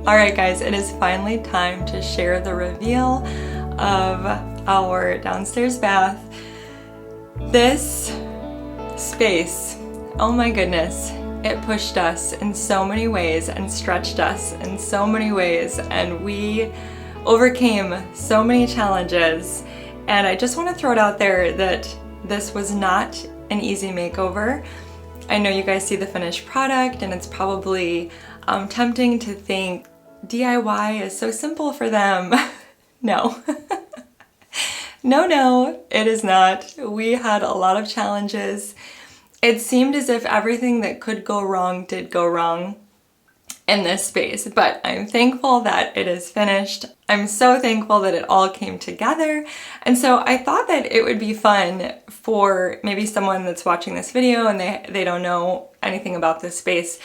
Alright guys, it is finally time to share the reveal of our downstairs bath. This space, oh my goodness, it pushed us in so many ways and stretched us in so many ways, and we overcame so many challenges. And I just want to throw it out there that this was not an easy makeover. I know you guys see the finished product and it's probably tempting to think DIY is so simple for them. No. No, it is not. We had a lot of challenges. It seemed as if everything that could go wrong did go wrong in this space, but I'm thankful that it is finished. I'm so thankful that it all came together. And so I thought that it would be fun for maybe someone that's watching this video and they don't know anything about this space.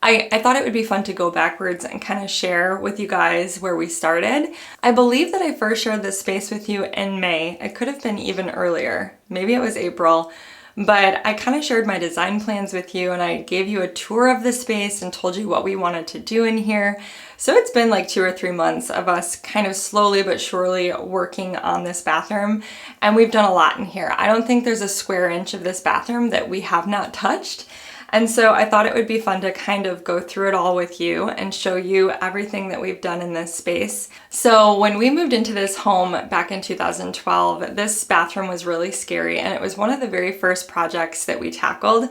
I thought it would be fun to go backwards and kind of share with you guys where we started. I believe that I first shared this space with you in May. It could have been even earlier. Maybe it was April. But I kind of shared my design plans with you and I gave you a tour of the space and told you what we wanted to do in here. So it's been like 2 or 3 months of us kind of slowly but surely working on this bathroom, and we've done a lot in here. I don't think there's a square inch of this bathroom that we have not touched. And so I thought it would be fun to kind of go through it all with you and show you everything that we've done in this space. So when we moved into this home back in 2012, this bathroom was really scary and it was one of the very first projects that we tackled.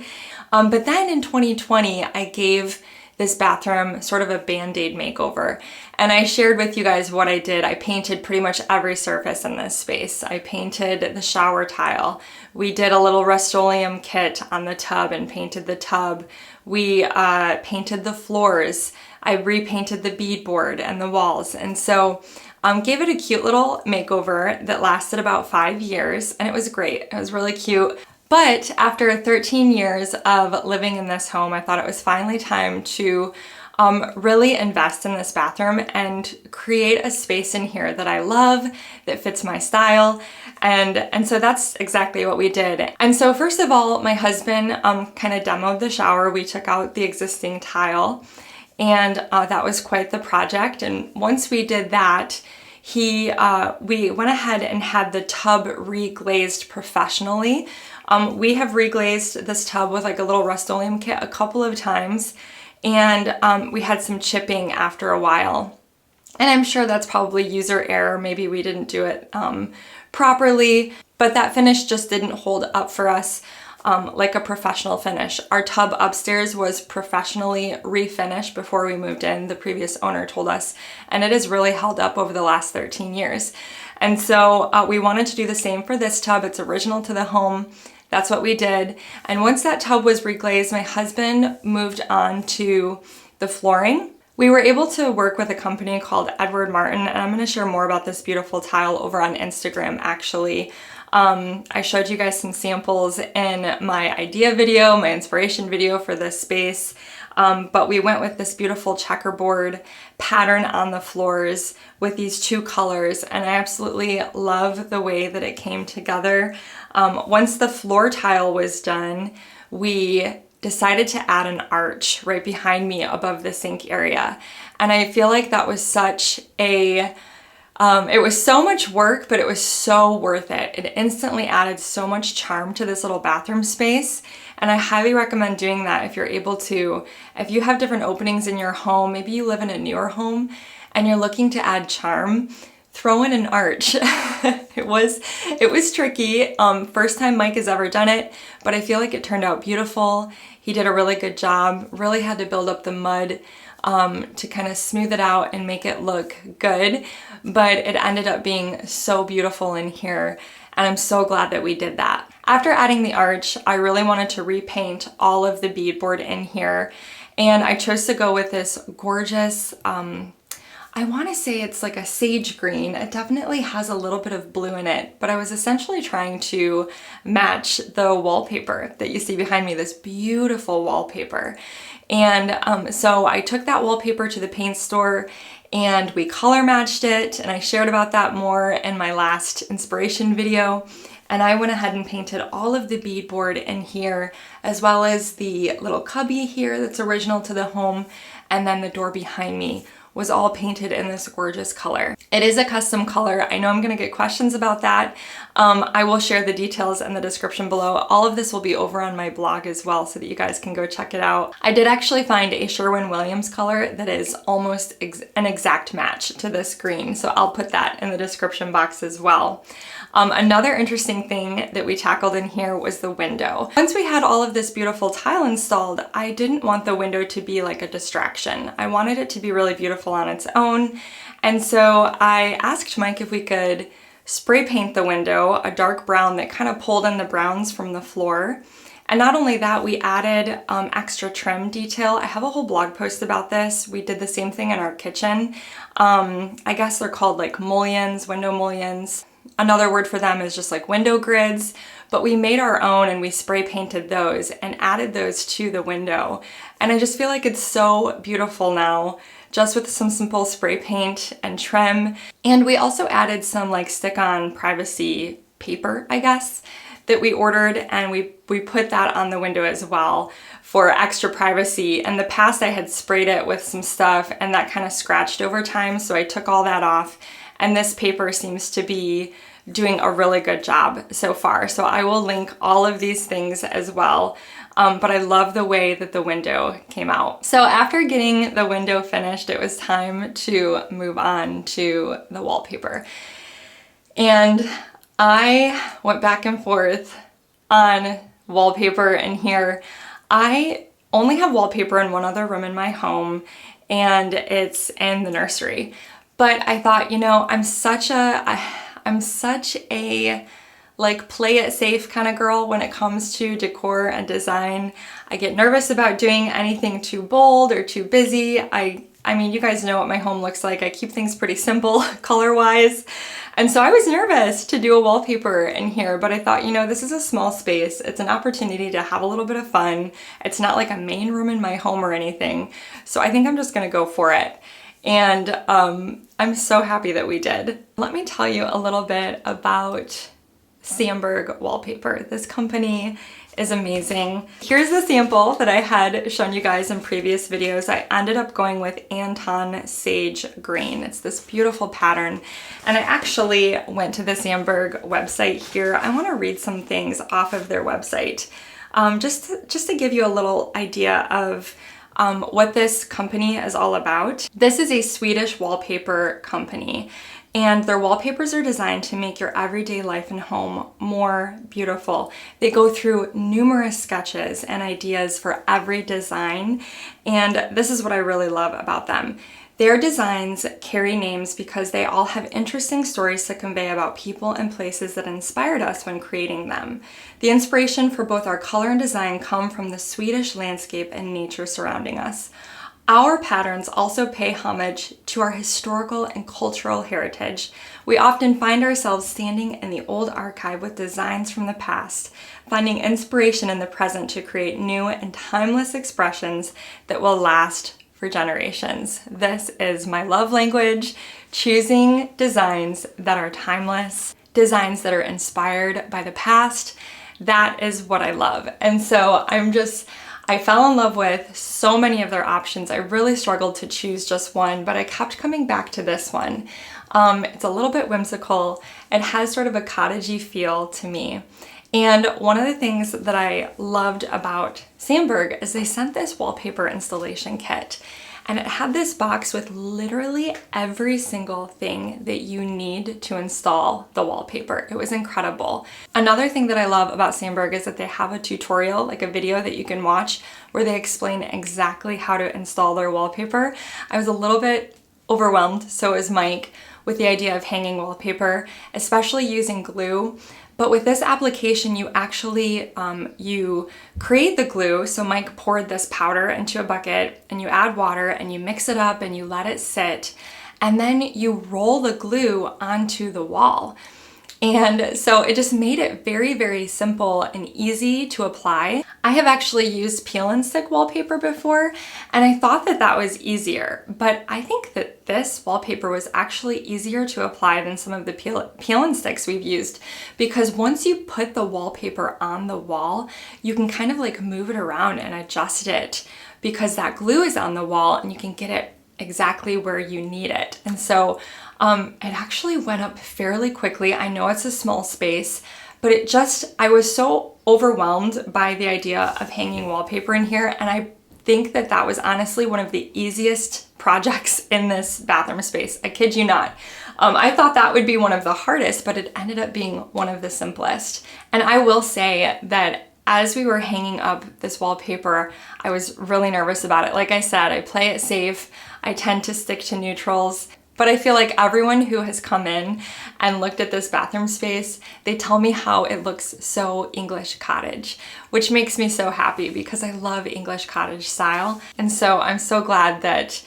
But then in 2020, I gave this bathroom sort of a Band-Aid makeover. And I shared with you guys what I did. I painted pretty much every surface in this space. I painted the shower tile. We did a little Rust-Oleum kit on the tub and painted the tub. We painted the floors. I repainted the beadboard and the walls. And so gave it a cute little makeover that lasted about 5 years, and it was great. It was really cute. But after 13 years of living in this home, I thought it was finally time to really invest in this bathroom and create a space in here that I love, that fits my style. And so that's exactly what we did. And so first of all, my husband kind of demoed the shower. We took out the existing tile, and that was quite the project. And once we did that, we went ahead and had the tub reglazed professionally. We have reglazed this tub with like a little Rust-Oleum kit a couple of times, and we had some chipping after a while. And I'm sure that's probably user error. Maybe we didn't do it properly, but that finish just didn't hold up for us like a professional finish. Our tub upstairs was professionally refinished before we moved in, the previous owner told us, and it has really held up over the last 13 years. And so we wanted to do the same for this tub. It's original to the home. That's what we did. And once that tub was reglazed, my husband moved on to the flooring. We were able to work with a company called Edward Martin, and I'm going to share more about this beautiful tile over on Instagram actually. I showed you guys some samples in my idea video, my inspiration video for this space, but we went with this beautiful checkerboard pattern on the floors with these 2 colors, and I absolutely love the way that it came together. Once the floor tile was done, we decided to add an arch right behind me above the sink area, and I feel like that was such a it was so much work, but it was so worth it. It instantly added so much charm to this little bathroom space, and I highly recommend doing that if you're able to. If you have different openings in your home, maybe you live in a newer home and you're looking to add charm, throw in an arch. It was tricky. First time Mike has ever done it, but I feel like it turned out beautiful. He did a really good job. Really had to build up the mud to kind of smooth it out and make it look good, but it ended up being so beautiful in here, and I'm so glad that we did that. After adding the arch, I really wanted to repaint all of the beadboard in here, and I chose to go with this gorgeous, I want to say it's like a sage green. It definitely has a little bit of blue in it, but I was essentially trying to match the wallpaper that you see behind me, this beautiful wallpaper. And so I took that wallpaper to the paint store and we color matched it, and I shared about that more in my last inspiration video. And I went ahead and painted all of the beadboard in here, as well as the little cubby here that's original to the home, and then the door behind me was all painted in this gorgeous color. It is a custom color. I know I'm gonna get questions about that. I will share the details in the description below. All of this will be over on my blog as well so that you guys can go check it out. I did actually find a Sherwinn-Williams color that is almost an exact match to this green, so I'll put that in the description box as well. Another interesting thing that we tackled in here was the window. Once we had all of this beautiful tile installed, I didn't want the window to be like a distraction. I wanted it to be really beautiful on its own. And so I asked Mike if we could spray paint the window a dark brown that kind of pulled in the browns from the floor. And not only that, we added extra trim detail. I have a whole blog post about this. We did the same thing in our kitchen. I guess they're called like mullions, window mullions. Another word for them is just like window grids, but we made our own and we spray painted those and added those to the window. And I just feel like it's so beautiful now, just with some simple spray paint and trim. And we also added some like stick-on privacy paper, I guess, that we ordered, and we put that on the window as well for extra privacy. In the past I had sprayed it with some stuff and that kind of scratched over time, so I took all that off. And this paper seems to be doing a really good job so far. So I will link all of these things as well. But I love the way that the window came out. So after getting the window finished, it was time to move on to the wallpaper. And I went back and forth on wallpaper in here. I only have wallpaper in one other room in my home, and it's in the nursery. But I thought, you know, I'm such a like play it safe kind of girl when it comes to decor and design. I get nervous about doing anything too bold or too busy. I mean, you guys know what my home looks like. I keep things pretty simple color-wise. And so I was nervous to do a wallpaper in here, but I thought, you know, this is a small space. It's an opportunity to have a little bit of fun. It's not like a main room in my home or anything. So I think I'm just gonna go for it. And I'm so happy that we did. Let me tell you a little bit about Zamberg wallpaper. This company is amazing. Here's the sample that I had shown you guys in previous videos. I ended up going with Anton Sage Green. It's this beautiful pattern. And I actually went to the Zamberg website here. I want to read some things off of their website, just to give you a little idea of what this company is all about. This is a Swedish wallpaper company, and their wallpapers are designed to make your everyday life and home more beautiful. They go through numerous sketches and ideas for every design, and this is what I really love about them. Their designs carry names because they all have interesting stories to convey about people and places that inspired us when creating them. The inspiration for both our color and design come from the Swedish landscape and nature surrounding us. Our patterns also pay homage to our historical and cultural heritage. We often find ourselves standing in the old archive with designs from the past, finding inspiration in the present to create new and timeless expressions that will last for generations. This is my love language, choosing designs that are timeless, designs that are inspired by the past. That is what I love. And so I fell in love with so many of their options. I really struggled to choose just one, but I kept coming back to this one. It's a little bit whimsical. It has sort of a cottagey feel to me. And one of the things that I loved about Zamberg is they sent this wallpaper installation kit, and it had this box with literally every single thing that you need to install the wallpaper. It was incredible. Another thing that I love about Zamberg is that they have a tutorial, like a video that you can watch, where they explain exactly how to install their wallpaper. I was a little bit overwhelmed, so was Mike, with the idea of hanging wallpaper, especially using glue. But with this application, you actually, you create the glue. So Mike poured this powder into a bucket, and you add water and you mix it up and you let it sit. And then you roll the glue onto the wall. And so it just made it very, very simple and easy to apply. I have actually used peel and stick wallpaper before, and I thought that that was easier, but I think that this wallpaper was actually easier to apply than some of the peel and sticks we've used, because once you put the wallpaper on the wall, you can kind of like move it around and adjust it because that glue is on the wall and you can get it exactly where you need it. And so it actually went up fairly quickly. I know it's a small space, but I was so overwhelmed by the idea of hanging wallpaper in here, and I think that that was honestly one of the easiest projects in this bathroom space. I kid you not. I thought that would be one of the hardest, but it ended up being one of the simplest. And I will say that as we were hanging up this wallpaper, I was really nervous about it. Like I said, I play it safe. I tend to stick to neutrals. But I feel like everyone who has come in and looked at this bathroom space, they tell me how it looks so English cottage, which makes me so happy because I love English cottage style. And so I'm so glad that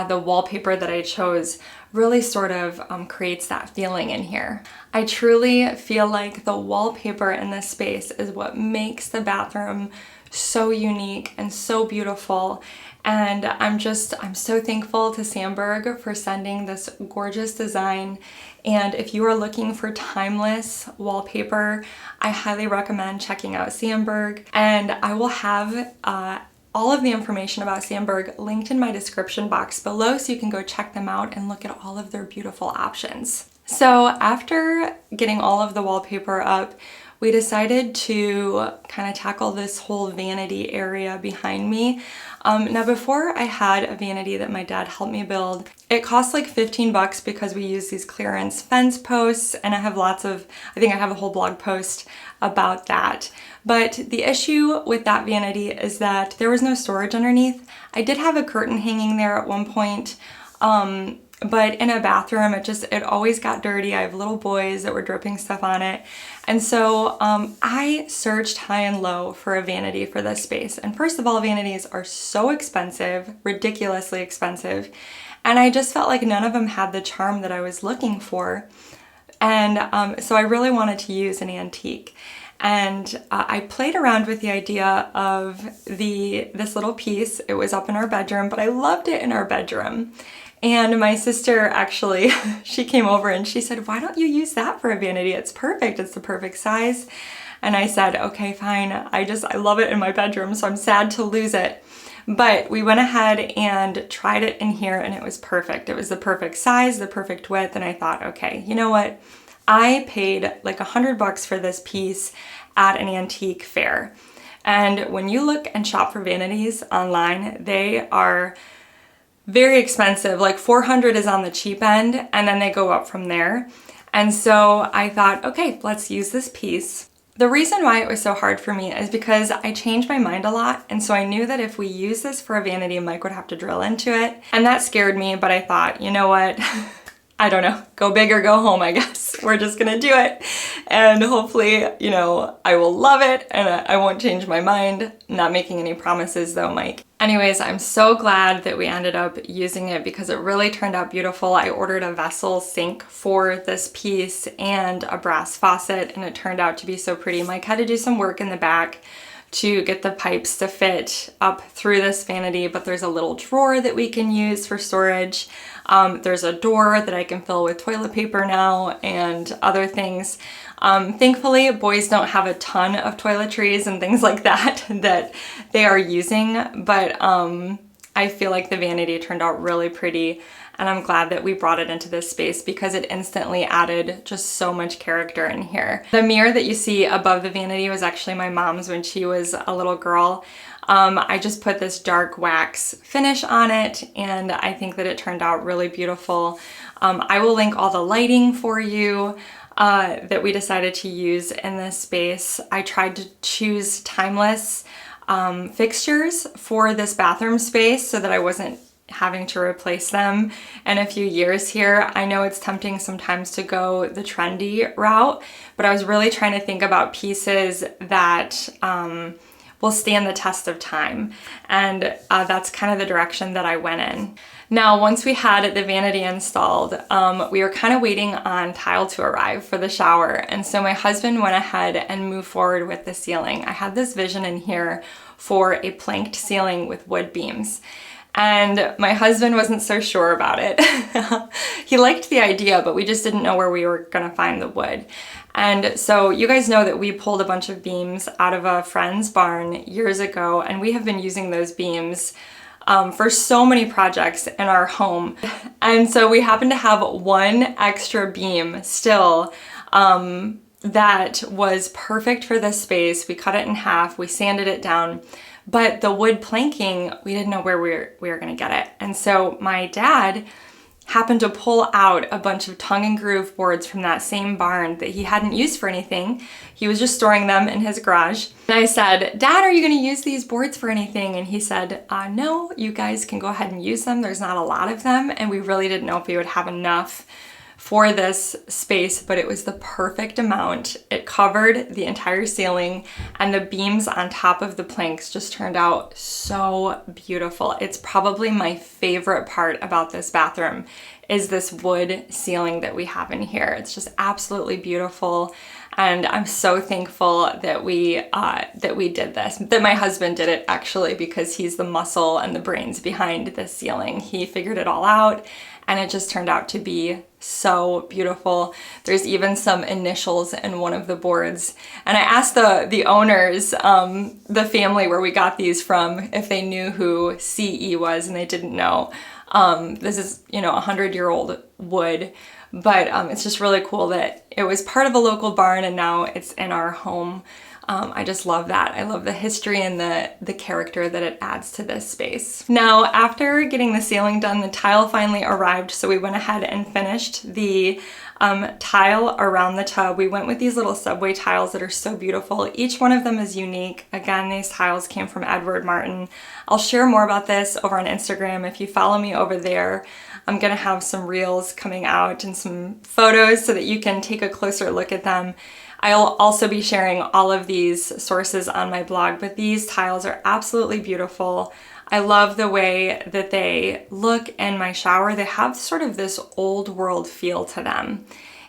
the wallpaper that I chose really sort of creates that feeling in here. I truly feel like the wallpaper in this space is what makes the bathroom so unique and so beautiful. And I'm so thankful to Zamberg for sending this gorgeous design. And if you are looking for timeless wallpaper, I highly recommend checking out Zamberg. And I will have all of the information about Zamberg linked in my description box below, so you can go check them out and look at all of their beautiful options. So after getting all of the wallpaper up, we decided to kind of tackle this whole vanity area behind me. Now before I had a vanity that my dad helped me build, it cost like 15 bucks because we use these clearance fence posts, and I have I think I have a whole blog post about that. But the issue with that vanity is that there was no storage underneath. I did have a curtain hanging there at one point, but in a bathroom, it always got dirty. I have little boys that were dripping stuff on it. And so I searched high and low for a vanity for this space. And first of all, vanities are so expensive, ridiculously expensive. And I just felt like none of them had the charm that I was looking for. And so I really wanted to use an antique. And I played around with the idea of this little piece. It was up in our bedroom, but I loved it in our bedroom. And my sister actually, she came over and she said, "Why don't you use that for a vanity? It's perfect. It's the perfect size." And I said, "Okay, fine. I love it in my bedroom, so I'm sad to lose it." But we went ahead and tried it in here, and it was perfect. It was the perfect size, the perfect width. And I thought, okay, you know what? I paid like $100 for this piece at an antique fair. And when you look and shop for vanities online, they are very expensive. Like $400 is on the cheap end, and then they go up from there. And so I thought, okay, let's use this piece. The reason why it was so hard for me is because I changed my mind a lot, and so I knew that if we use this for a vanity, Mike would have to drill into it, and that scared me. But I thought, you know what? I don't know, go big or go home, I guess. We're just gonna do it. And hopefully, you know, I will love it and I won't change my mind. Not making any promises though, Mike. Anyways, I'm so glad that we ended up using it because it really turned out beautiful. I ordered a vessel sink for this piece and a brass faucet, and it turned out to be so pretty. Mike had to do some work in the back to get the pipes to fit up through this vanity, but there's a little drawer that we can use for storage. There's a door that I can fill with toilet paper now and other things. Thankfully, boys don't have a ton of toiletries and things like that that they are using, but I feel like the vanity turned out really pretty, and I'm glad that we brought it into this space because it instantly added just so much character in here. The mirror that you see above the vanity was actually my mom's when she was a little girl. I just put this dark wax finish on it, and I think that it turned out really beautiful. I will link all the lighting for you that we decided to use in this space. I tried to choose timeless fixtures for this bathroom space so that I wasn't having to replace them in a few years here. I know it's tempting sometimes to go the trendy route, but I was really trying to think about pieces that will stand the test of time, and that's kind of the direction that I went in. Now, once we had the vanity installed, we were kind of waiting on tile to arrive for the shower, and so my husband went ahead and moved forward with the ceiling. I had this vision in here for a planked ceiling with wood beams, and my husband wasn't so sure about it. He liked the idea, but we just didn't know where we were gonna find the wood. And so you guys know that we pulled a bunch of beams out of a friend's barn years ago, and we have been using those beams for so many projects in our home. And so we happen to have one extra beam still that was perfect for this space. We cut it in half, we sanded it down, but the wood planking, we didn't know where we were gonna get it. And so my dad happened to pull out a bunch of tongue and groove boards from that same barn that he hadn't used for anything. He was just storing them in his garage. And I said, Dad, are you gonna use these boards for anything? And he said, no, you guys can go ahead and use them. There's not a lot of them. And we really didn't know if we would have enough for this space, but it was the perfect amount. It covered the entire ceiling, and the beams on top of the planks just turned out so beautiful. It's probably my favorite part about this bathroom is this wood ceiling that we have in here. It's just absolutely beautiful. And I'm so thankful that we did this, that my husband did it actually, because he's the muscle and the brains behind this ceiling. He figured it all out, and it just turned out to be so beautiful. There's even some initials in one of the boards. And I asked the owners, the family where we got these from, if they knew who CE was, and they didn't know. This is, 100-year-old wood, but it's just really cool that it was part of a local barn and now it's in our home. I just love that. I love the history and the character that it adds to this space. Now, after getting the ceiling done, the tile finally arrived, so we went ahead and finished the tile around the tub. We went with these little subway tiles that are so beautiful. Each one of them is unique. Again, these tiles came from Edward Martin. I'll share more about this over on Instagram. If you follow me over there, I'm gonna have some reels coming out and some photos so that you can take a closer look at them. I'll also be sharing all of these sources on my blog, but these tiles are absolutely beautiful. I love the way that they look in my shower. They have sort of this old world feel to them,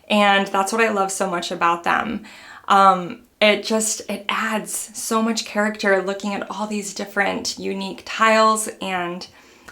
and that's what I love so much about them. It adds so much character looking at all these different unique tiles, and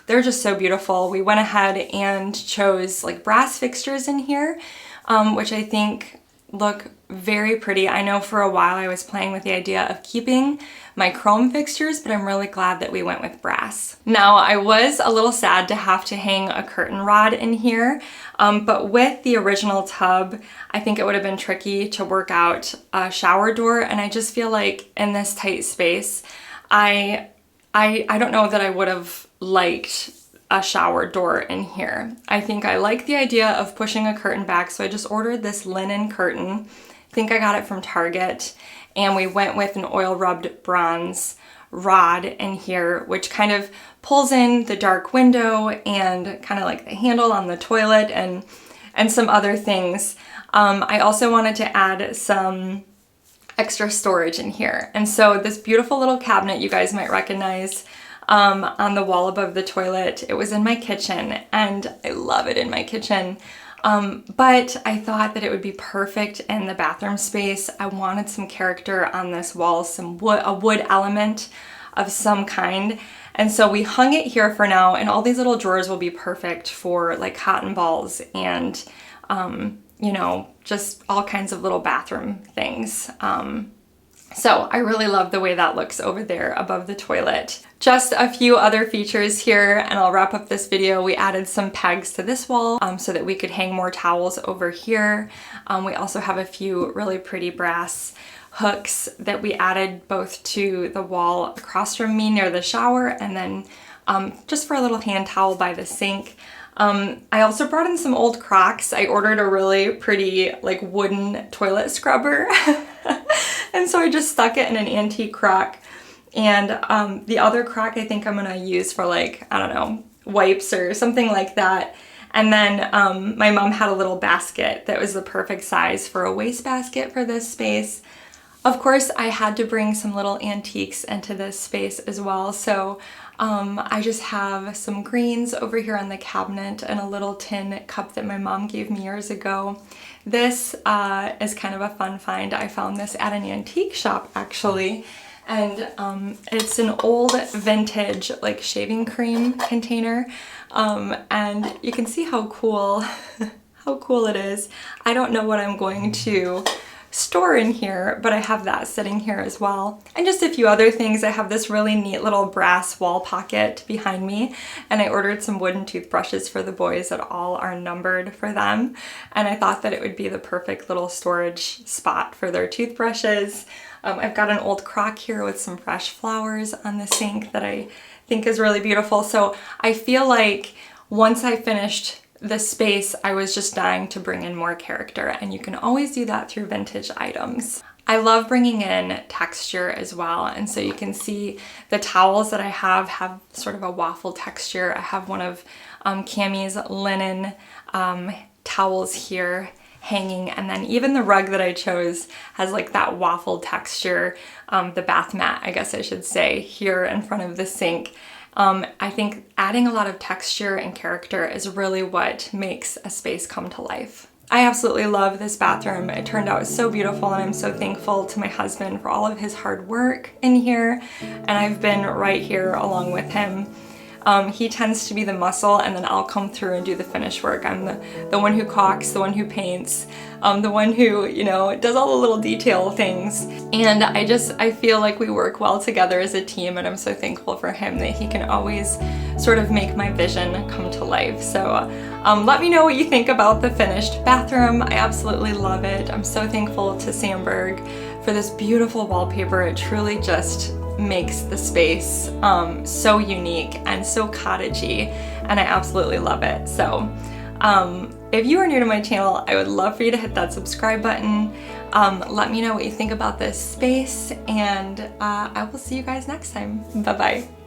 they're just so beautiful. We went ahead and chose like brass fixtures in here, which I think look very pretty. I know for a while I was playing with the idea of keeping my chrome fixtures, but I'm really glad that we went with brass. Now, I was a little sad to have to hang a curtain rod in here, but with the original tub, I think it would have been tricky to work out a shower door, and I just feel like in this tight space, I don't know that I would have liked a shower door in here. I think I like the idea of pushing a curtain back, so I just ordered this linen curtain. I think I got it from Target, and we went with an oil rubbed bronze rod in here, which kind of pulls in the dark window and kind of like the handle on the toilet and some other things. I also wanted to add some extra storage in here. And so this beautiful little cabinet you guys might recognize on the wall above the toilet, it was in my kitchen, and I love it in my kitchen. But I thought that it would be perfect in the bathroom space. I wanted some character on this wall, a wood element of some kind. And so we hung it here for now, and all these little drawers will be perfect for like cotton balls and, just all kinds of little bathroom things. So I really love the way that looks over there above the toilet. Just a few other features here, and I'll wrap up this video. We added some pegs to this wall so that we could hang more towels over here. We also have a few really pretty brass hooks that we added both to the wall across from me near the shower, and then just for a little hand towel by the sink. I also brought in some old Crocs. I ordered a really pretty like wooden toilet scrubber. And so I just stuck it in an antique Croc. And the other Croc I think I'm gonna use for like, I don't know, wipes or something like that. And then my mom had a little basket that was the perfect size for a wastebasket for this space. Of course, I had to bring some little antiques into this space as well. So I just have some greens over here on the cabinet and a little tin cup that my mom gave me years ago. This is kind of a fun find. I found this at an antique shop actually. And it's an old vintage like shaving cream container. And you can see how cool, how cool it is. I don't know what I'm going to store in here, but I have that sitting here as well. And just a few other things. I have this really neat little brass wall pocket behind me, and I ordered some wooden toothbrushes for the boys that all are numbered for them. And I thought that it would be the perfect little storage spot for their toothbrushes. I've got an old crock here with some fresh flowers on the sink that I think is really beautiful. So I feel like once I finished this space, I was just dying to bring in more character, and you can always do that through vintage items. I love bringing in texture as well, and so you can see the towels that I have sort of a waffle texture. I have one of Cammie's linen towels here hanging, and then even the rug that I chose has like that waffle texture, the bath mat, I guess I should say, here in front of the sink. I think adding a lot of texture and character is really what makes a space come to life. I absolutely love this bathroom. It turned out so beautiful, and I'm so thankful to my husband for all of his hard work in here, and I've been right here along with him. He tends to be the muscle, and then I'll come through and do the finish work. I'm the one who caulks, the one who paints, the one who, you know, does all the little detail things. And I feel like we work well together as a team, and I'm so thankful for him that he can always sort of make my vision come to life. So let me know what you think about the finished bathroom. I absolutely love it. I'm so thankful to Zamberg for this beautiful wallpaper. It truly just makes the space so unique and so cottagey, and I absolutely love it. So if you are new to my channel, I would love for you to hit that subscribe button. Let me know what you think about this space, and I will see you guys next time. Bye bye.